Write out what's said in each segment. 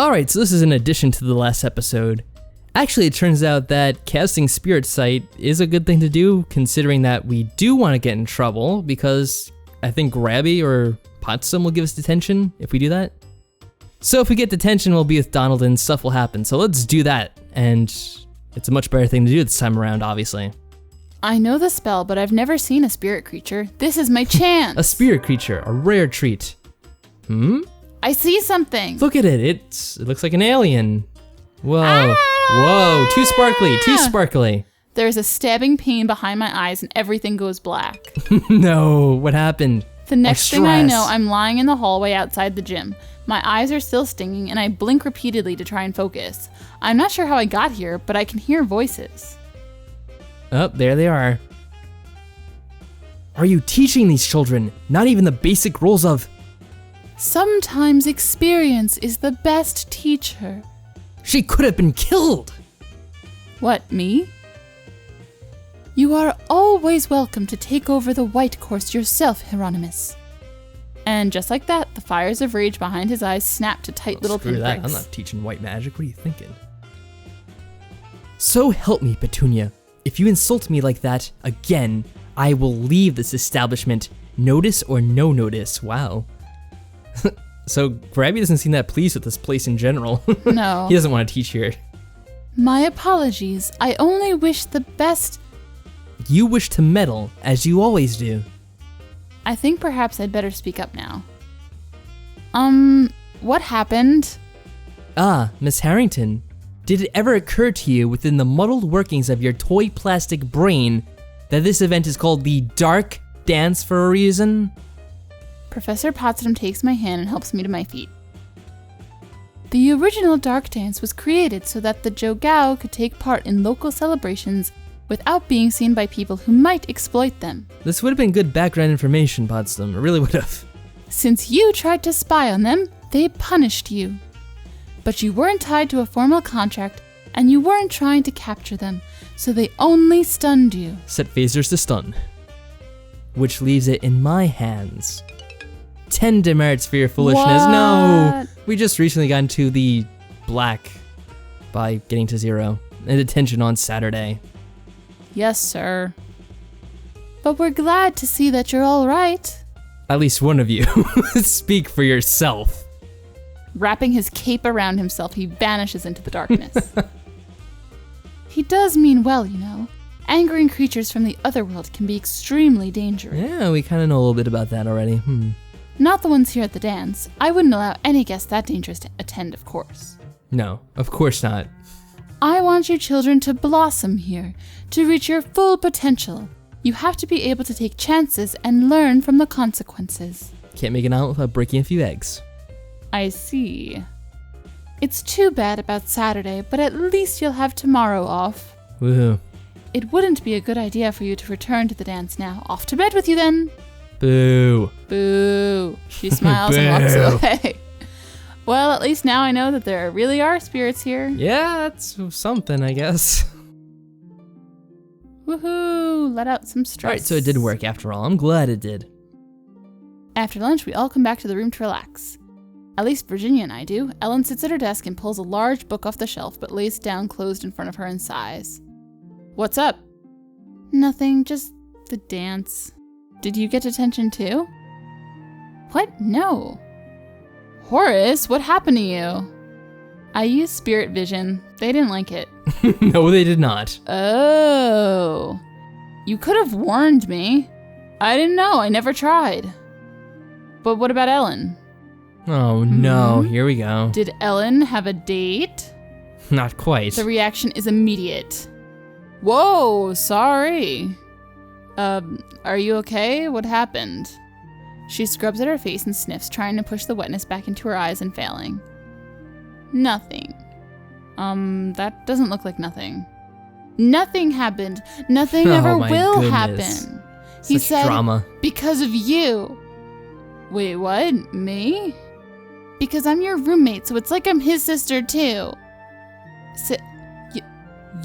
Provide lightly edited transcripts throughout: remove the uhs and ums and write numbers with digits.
Alright, so this is an addition to the last episode. Actually, it turns out that casting Spirit Sight is a good thing to do, considering that we do want to get in trouble, because I think Grabby or Potsum will give us detention if we do that. So if we get detention, we'll be with Donald and stuff will happen, so let's do that. And it's a much better thing to do this time around, obviously. I know the spell, but I've never seen a spirit creature. This is my chance. A spirit creature, a rare treat. I see something. Look at it, it looks like an alien. Whoa, whoa, too sparkly, too sparkly. There's a stabbing pain behind my eyes and everything goes black. No, what happened? The next thing I know, I'm lying in the hallway outside the gym. My eyes are still stinging and I blink repeatedly to try and focus. I'm not sure how I got here, but I can hear voices. Oh, there they are. Are you teaching these children not even the basic rules of... Sometimes experience is the best teacher. She could have been killed! What, me? You are always welcome to take over the white course yourself, Hieronymus. And just like that, the fires of rage behind his eyes snapped to tight little Screw pinpricks. that, I'm not teaching white magic, what are you thinking? So help me, Petunia. If you insult me like that again, I will leave this establishment, notice or no notice. Wow. So Grabby doesn't seem that pleased with this place in general. No. He doesn't want to teach here. My apologies. I only wish the best. You wish to meddle, as you always do. I think perhaps I'd better speak up now. What happened? Ah, Miss Harrington. Did it ever occur to you within the muddled workings of your toy plastic brain that this event is called the Dark Dance for a reason? Professor Potsdam takes my hand and helps me to my feet. The original Dark Dance was created so that the Jogao could take part in local celebrations without being seen by people who might exploit them. This would have been good background information, Potsdam. It really would have. Since you tried to spy on them, they punished you. But you weren't tied to a formal contract, and you weren't trying to capture them, so they only stunned you. Set phasers to stun. Which leaves it in my hands. 10 demerits for your foolishness. What? No! We just recently got into the black by getting to 0. And detention on Saturday. Yes, sir. But we're glad to see that you're all right. At least one of you. Speak for yourself. Wrapping his cape around himself, he vanishes into the darkness. He does mean well, you know. Angering creatures from the other world can be extremely dangerous. Yeah, we kind of know a little bit about that already. Not the ones here at the dance. I wouldn't allow any guest that dangerous to attend, of course. No, of course not. I want your children to blossom here, to reach your full potential. You have to be able to take chances and learn from the consequences. Can't make it out without breaking a few eggs. I see. It's too bad about Saturday, but at least you'll have tomorrow off. Woohoo. It wouldn't be a good idea for you to return to the dance now. Off to bed with you then. Boo. Boo. She smiles and walks away. Well, at least now I know that there really are spirits here. Yeah, that's something, I guess. Woohoo! Let out some stress. Alright, so it did work after all. I'm glad it did. After lunch, we all come back to the room to relax. At least Virginia and I do. Ellen sits at her desk and pulls a large book off the shelf, but lays it down closed in front of her and sighs. What's up? Nothing, just the dance. Did you get detention too? What? No. Horace, what happened to you? I used spirit vision. They didn't like it. No, they did not. Oh. You could have warned me. I didn't know. I never tried. But what about Ellen? Oh no, here we go. Did Ellen have a date? Not quite. The reaction is immediate. Whoa, sorry. Are you okay? What happened? She scrubs at her face and sniffs, trying to push the wetness back into her eyes and failing. Nothing. That doesn't look like nothing. Nothing happened. Nothing ever will happen. He said, drama. Because of you. Wait, what? Me? Because I'm your roommate, so it's like I'm his sister too.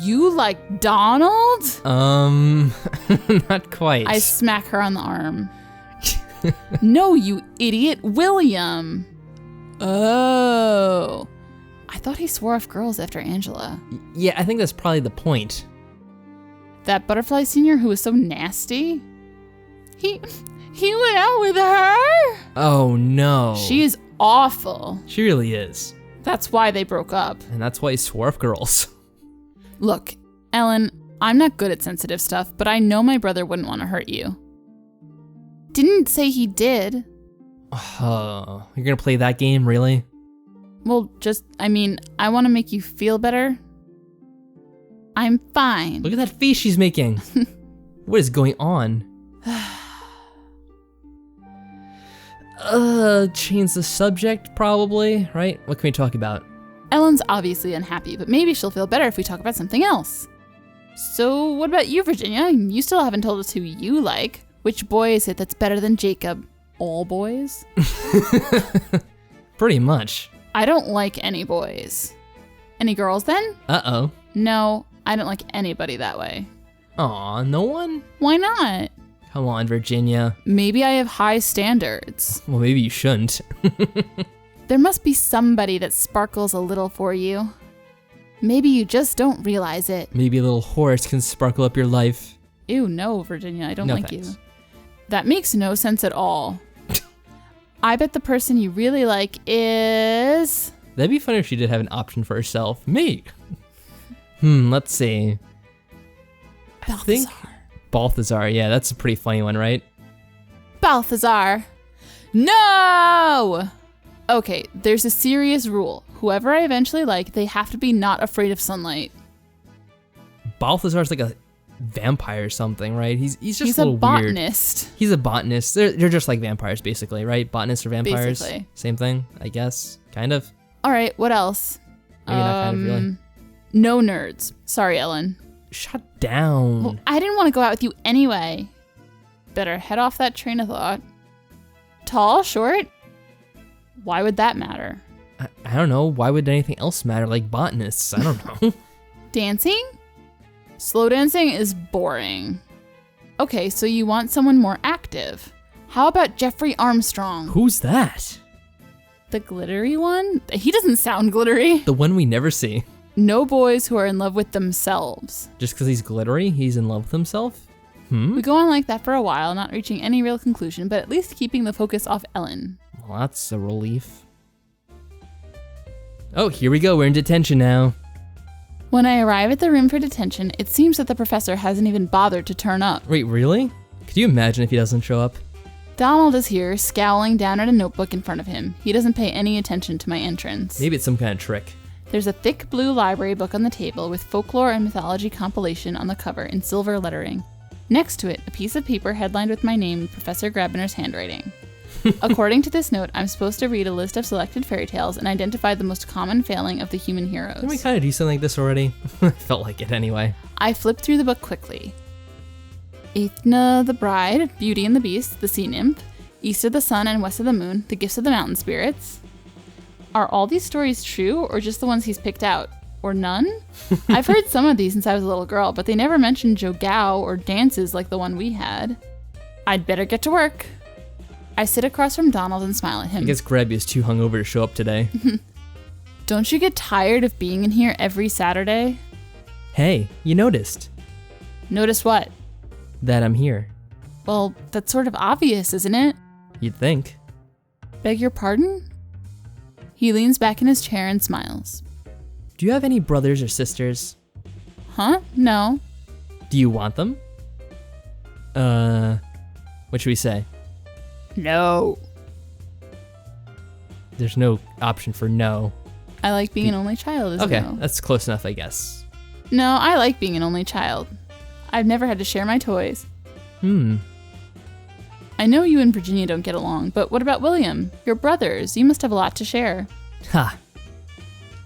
You like Donald? Not quite. I smack her on the arm. No, you idiot, William. Oh. thought he swore off girls after Angela. Yeah, I think that's probably the point. That butterfly senior who was so nasty? He went out with her? Oh no. She is awful. She really is. That's why they broke up. And that's why he swore off girls. Look, Ellen, I'm not good at sensitive stuff, but I know my brother wouldn't want to hurt you. Didn't say he did. Oh, you're gonna play that game, really? Well, I want to make you feel better. I'm fine. Look at that face she's making. What is going on? Change the subject, probably, right? What can we talk about? Ellen's obviously unhappy, but maybe she'll feel better if we talk about something else. So, what about you, Virginia? You still haven't told us who you like. Which boy is it that's better than Jacob? All boys? Pretty much. I don't like any boys. Any girls then? Uh-oh. No, I don't like anybody that way. Aw, no one? Why not? Come on, Virginia. Maybe I have high standards. Well, maybe you shouldn't. There must be somebody that sparkles a little for you. Maybe you just don't realize it. Maybe a little horse can sparkle up your life. Ew, no, Virginia, I don't like thanks. you. That makes no sense at all. I bet the person you really like is... That'd be funny if she did have an option for herself. Me. Let's see. Balthazar. Balthazar, yeah, that's a pretty funny one, right? Balthazar. No! Okay, there's a serious rule. Whoever I eventually like, they have to be not afraid of sunlight. Balthazar's like a vampire or something, right? He's just He's a little botanist. Weird. He's a botanist. They're just like vampires, basically, right? Botanists or vampires. Basically. Same thing, I guess. Kind of. All right, what else? Maybe not kind of, really. No nerds. Sorry, Ellen. Shut down. Well, I didn't want to go out with you anyway. Better head off that train of thought. Tall, short? Why would that matter? I don't know. Why would anything else matter? Like botanists. I don't know. Dancing? Slow dancing is boring. Okay, so you want someone more active. How about Jeffrey Armstrong? Who's that? The glittery one? He doesn't sound glittery. The one we never see. No boys who are in love with themselves. Just because he's glittery, he's in love with himself? We go on like that for a while, not reaching any real conclusion, but at least keeping the focus off Ellen. Well, that's a relief. Oh, here we go. We're in detention now. When I arrive at the room for detention, it seems that the professor hasn't even bothered to turn up. Wait, really? Could you imagine if he doesn't show up? Donald is here, scowling down at a notebook in front of him. He doesn't pay any attention to my entrance. Maybe it's some kind of trick. There's a thick blue library book on the table with folklore and mythology compilation on the cover in silver lettering. Next to it, a piece of paper headlined with my name in Professor Grabiner's handwriting. According to this note, I'm supposed to read a list of selected fairy tales and identify the most common failing of the human heroes. Didn't we kind of do something like this already? I felt like it anyway. I flipped through the book quickly. Aethna the Bride, Beauty and the Beast, the Sea Nymph, East of the Sun and West of the Moon, the Gifts of the Mountain Spirits. Are all these stories true, or just the ones he's picked out? Or none? I've heard some of these since I was a little girl, but they never mentioned Jogao or dances like the one we had. I'd better get to work. I sit across from Donald and smile at him. I guess Grabby is too hungover to show up today. Don't you get tired of being in here every Saturday? Hey, you noticed. Notice what? That I'm here. Well, that's sort of obvious, isn't it? You'd think. Beg your pardon? He leans back in his chair and smiles. Do you have any brothers or sisters? Huh? No. Do you want them? What should we say? No. There's no option for no. I like being an only child, isn't Okay, no. that's close enough, I guess. No, I like being an only child. I've never had to share my toys. I know you and Virginia don't get along, but what about William? Your brothers, you must have a lot to share. Ha!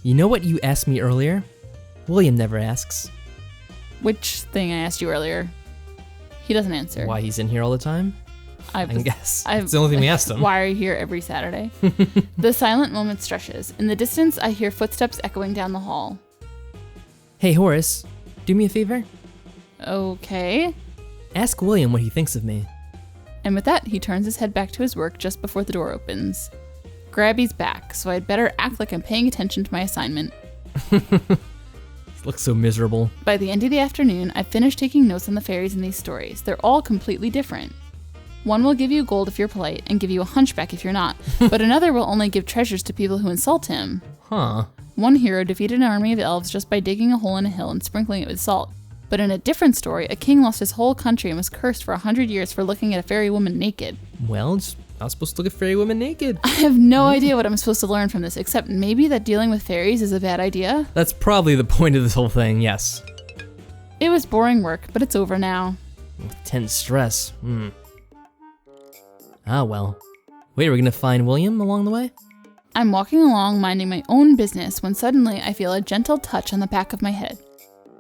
You know what you asked me earlier? William never asks. Which thing I asked you earlier? He doesn't answer. Why he's in here all the time? I guess. It's the only thing we asked him. Why are you here every Saturday? The silent moment stretches. In the distance, I hear footsteps echoing down the hall. Hey, Horace, do me a favor. Okay. Ask William what he thinks of me. And with that, he turns his head back to his work just before the door opens. Grabby's back, so I'd better act like I'm paying attention to my assignment. Looks so miserable. By the end of the afternoon, I've finished taking notes on the fairies in these stories. They're all completely different. One will give you gold if you're polite, and give you a hunchback if you're not, but another will only give treasures to people who insult him. Huh. One hero defeated an army of elves just by digging a hole in a hill and sprinkling it with salt. But in a different story, a king lost his whole country and was cursed for 100 years for looking at a fairy woman naked. Well, it's not supposed to look at fairy women naked. I have no idea what I'm supposed to learn from this, except maybe that dealing with fairies is a bad idea. That's probably the point of this whole thing, yes. It was boring work, but it's over now. Tense stress. Ah, well. Wait, are we gonna find William along the way? I'm walking along minding my own business when suddenly I feel a gentle touch on the back of my head.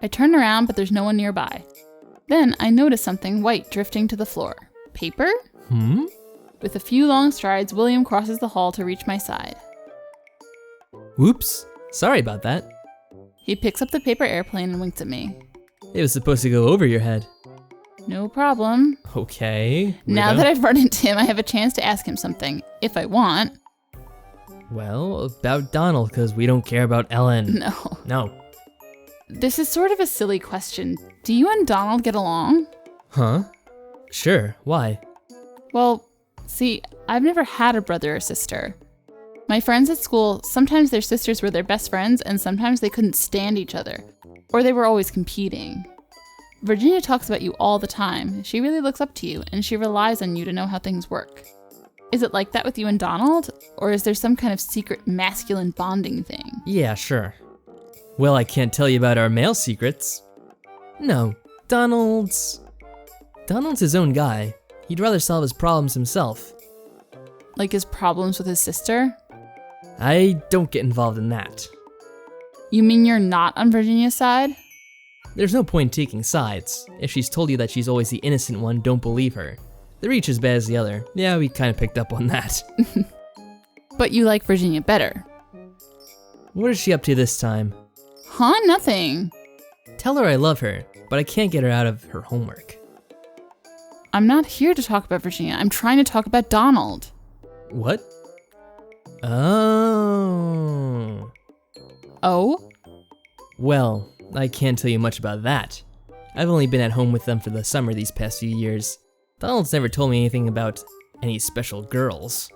I turn around, but there's no one nearby. Then I notice something white drifting to the floor. Paper? With a few long strides, William crosses the hall to reach my side. Whoops. Sorry about that. He picks up the paper airplane and winks at me. It was supposed to go over your head. No problem. Okay. Now that I've run into him, I have a chance to ask him something, if I want. Well, about Donald, because we don't care about Ellen. No. This is sort of a silly question. Do you and Donald get along? Huh? Sure. Why? Well, see, I've never had a brother or sister. My friends at school, sometimes their sisters were their best friends and sometimes they couldn't stand each other. Or they were always competing. Virginia talks about you all the time. She really looks up to you and she relies on you to know how things work. Is it like that with you and Donald? Or is there some kind of secret masculine bonding thing? Yeah, sure. Well, I can't tell you about our male secrets. No, Donald's his own guy. He'd rather solve his problems himself. Like his problems with his sister? I don't get involved in that. You mean you're not on Virginia's side? There's no point in taking sides. If she's told you that she's always the innocent one, don't believe her. They're each as bad as the other. Yeah, we kind of picked up on that. But you like Virginia better. What is she up to this time? Huh? Nothing. Tell her I love her, but I can't get her out of her homework. I'm not here to talk about Virginia. I'm trying to talk about Donald. What? Oh. Oh? Well, I can't tell you much about that. I've only been at home with them for the summer these past few years. Donald's never told me anything about any special girls.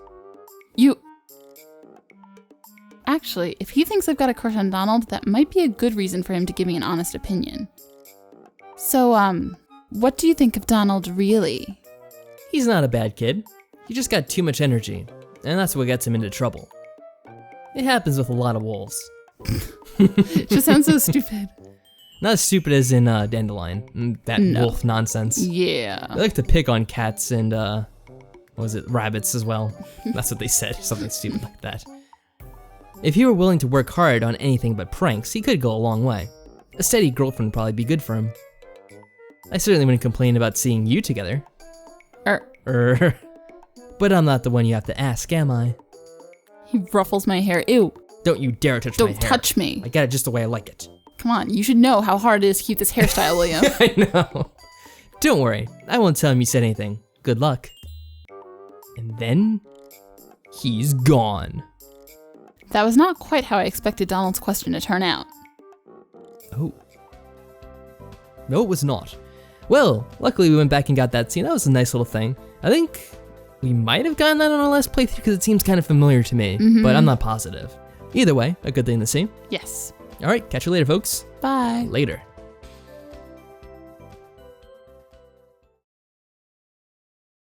Actually, if he thinks I've got a crush on Donald, that might be a good reason for him to give me an honest opinion. So, what do you think of Donald really? He's not a bad kid. He just got too much energy, and that's what gets him into trouble. It happens with a lot of wolves. It just sounds so stupid. Not as stupid as in Dandelion, that wolf nonsense. Yeah. They like to pick on cats and, rabbits as well. That's what they said, something stupid like that. If he were willing to work hard on anything but pranks, he could go a long way. A steady girlfriend would probably be good for him. I certainly wouldn't complain about seeing you together. But I'm not the one you have to ask, am I? He ruffles my hair. Ew. Don't you dare touch my hair. Don't touch me. I got it just the way I like it. Come on, you should know how hard it is to keep this hairstyle, William. I know. Don't worry, I won't tell him you said anything. Good luck. And then, he's gone. That was not quite how I expected Donald's question to turn out. Oh. No, it was not. Well, luckily we went back and got that scene. That was a nice little thing. I think we might have gotten that on our last playthrough because it seems kind of familiar to me, but I'm not positive. Either way, a good thing to see. Yes. All right, catch you later, folks. Bye. Later.